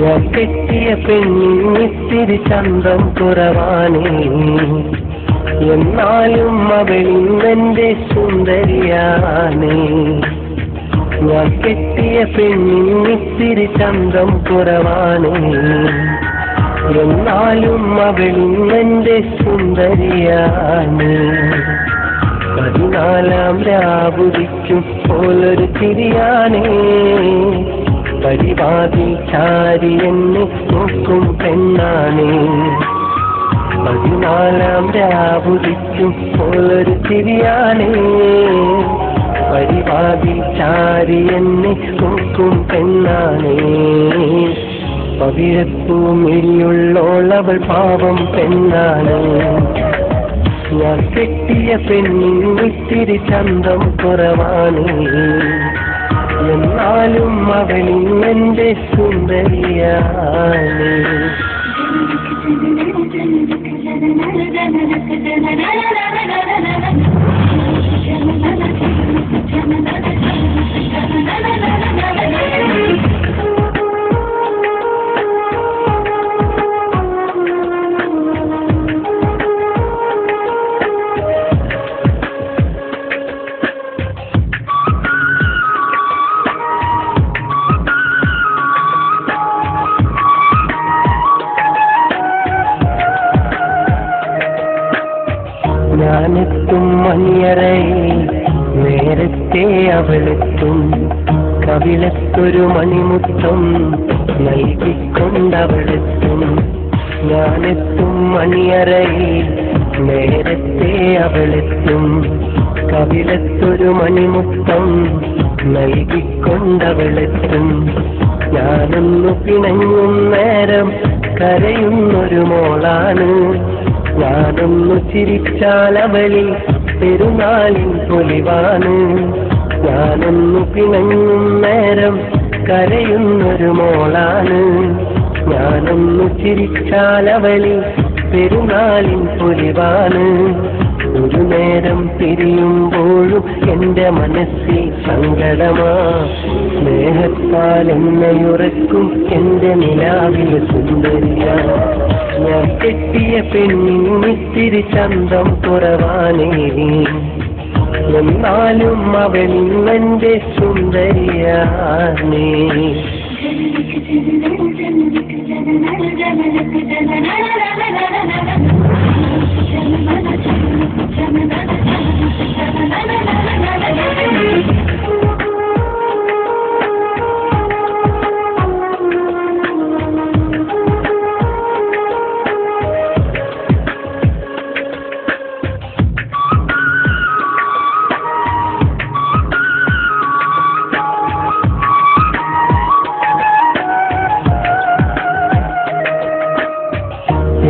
ഞാൻ കെട്ടിയ പെണ്ണിത്തിരി ചന്തം കുറവാണേ, എന്നാലും അവളിന്നെന്റെ സുന്ദരിയാണേ. ഞാൻ കെട്ടിയ പെണ്ണിത്തിരി ചന്തം കുറവാണേ, എന്നാലും അവളിന്നെന്റെ സുന്ദരിയാണേ. 14 രാവുദിക്കും പോലൊരു തിരിയാണേ, പരിപാടി ചാരി എന്നെ നോക്കും പെണ്ണാണേ. 14 രാവുദിക്കും പോലൊരു തിരിയാണേ, പരിപാടി ചാരി എന്നെ നോക്കും പെണ്ണാണേ. പവിഴപ്പൂമിഴിയുള്ളോളവൾ പാവം പെണ്ണാണ്. ഞാൻ കെട്ടിയ പെണ്ണിത്തിരി ചന്തം കുറവാണ്, എന്നാലും അവളിന്നെന്റെ സുന്ദരിയാണ്. ഞാനെത്തും മണിയറയിൽ നേരത്തെ അവളെത്തും, കവിളത്തൊരു മണിമുത്തം നൽകിക്കൊണ്ടവളെത്തും. ഞാനെത്തും മണിയറയിൽ നേരത്തെ അവളെത്തും, കവിളത്തൊരു മണിമുത്തം നൽകിക്കൊണ്ടവളെത്തും. ഞാനൊന്നു പിണങ്ങും നേരം കരയുന്നൊരു മോളാണ്, ഞാനൊന്നു ചിരിച്ചാൽ അവളിൽ പെരുന്നാളിൻ പൊലിവാണ്. ഞാനൊന്നു പിണങ്ങും നേരം കരയുന്നൊരു മോളാണ്, ഞാനൊന്നു ചിരിച്ചാൽ അവളിൽ പെരുന്നാളിൻ പൊലിവാണ്. ഒരു നേരം പിരിയുമ്പോഴും എന്റെ മനസ്സിൽ സങ്കടമാ, സ്നേഹത്താൽ എന്നെയുറക്കും എന്റെ നിലാവിലെ സുന്ദരിയാ. ഞാൻ കെട്ടിയ പെണ്ണിത്തിരി ചന്തം കുറവാണേ, എന്നാലും അവളിന്നെന്റെ സുന്ദരിയാണേ.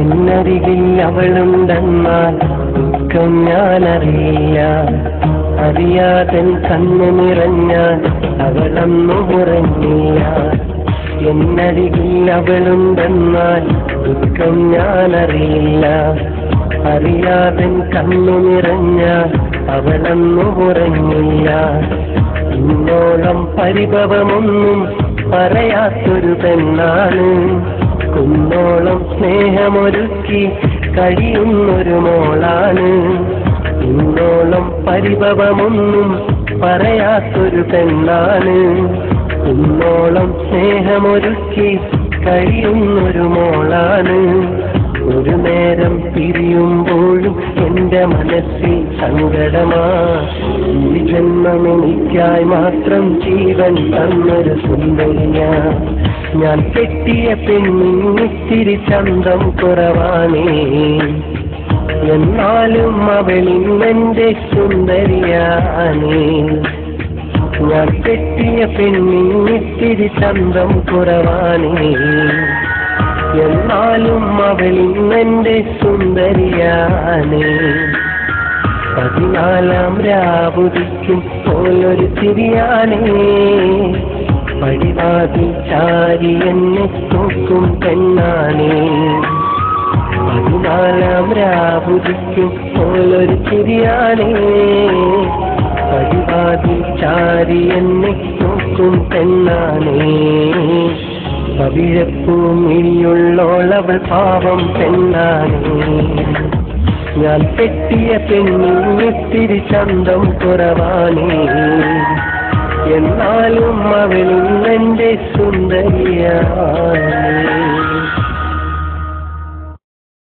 എന്നരികിൽ അവളുണ്ടെന്നാൽ ദുഃഖം ഞാനറിയില്ല, അറിയാതൻ കണ്ണു നിറഞ്ഞാൽ അവളൊന്നു ഉറങ്ങില്ല. എന്നരികിൽ അവളുണ്ടെന്നാൽ ദുഃഖം ഞാനറിയില്ല, അറിയാതൻ കണ്ണു നിറഞ്ഞാൽ അവളൊന്നു ഉറങ്ങില്ല. ഇന്നോളം പരിഭവമൊന്നും പറയാത്തൊരു പെണ്ണാണ്, കുന്നോളം സ്നേഹമൊരുക്കി കഴിയുന്നൊരു മോളാണ്. ഇന്നോളം പരിഭവമൊന്നും പറയാത്തൊരു പെണ്ണാണ്, കുന്നോളം സ്നേഹമൊരുക്കി കഴിയുന്നൊരു മോളാണ്. ഒരു നേരം പിരിയുമ്പോഴും എന്റെ മനസ്സിൽ സങ്കടമാ, ഈ ജന്മം എനിക്കായി മാത്രം ജീവൻ തന്നൊരു സുന്ദരിയാ. ഞാൻ കെട്ടിയ പെണ്ണിത്തിരി ചന്തം കുറവാണേ, എന്നാലും അവളിന്നെന്റെ സുന്ദരിയാണേ. ഞാൻ കെട്ടിയ പെണ്ണിത്തിരി ചന്തം കുറവാണേ, എന്നാലും അവളിന്നെന്റെ സുന്ദരിയാണേ. 14 രാവുദിക്കും പോലൊരു തിരിയാണേ, പടിവാതിൽ ചാരി എന്നെ നോക്കും പെണ്ണാണേ. 14 രാവുദിക്കും പോലൊരു തിരിയാണേ, പടിവാതിൽ ചാരി എന്നെ നോക്കും പെണ്ണാണേ. പവിഴപ്പൂമിഴിയുള്ളോളവൾ പാവം പെണ്ണാണേ. ഞാൻ കെട്ടിയ പെണ്ണിത്തിരി ചന്തം കുറവാണേ, എന്നാലും അവളിൽ എന്റെ സുന്ദരിയാണ്.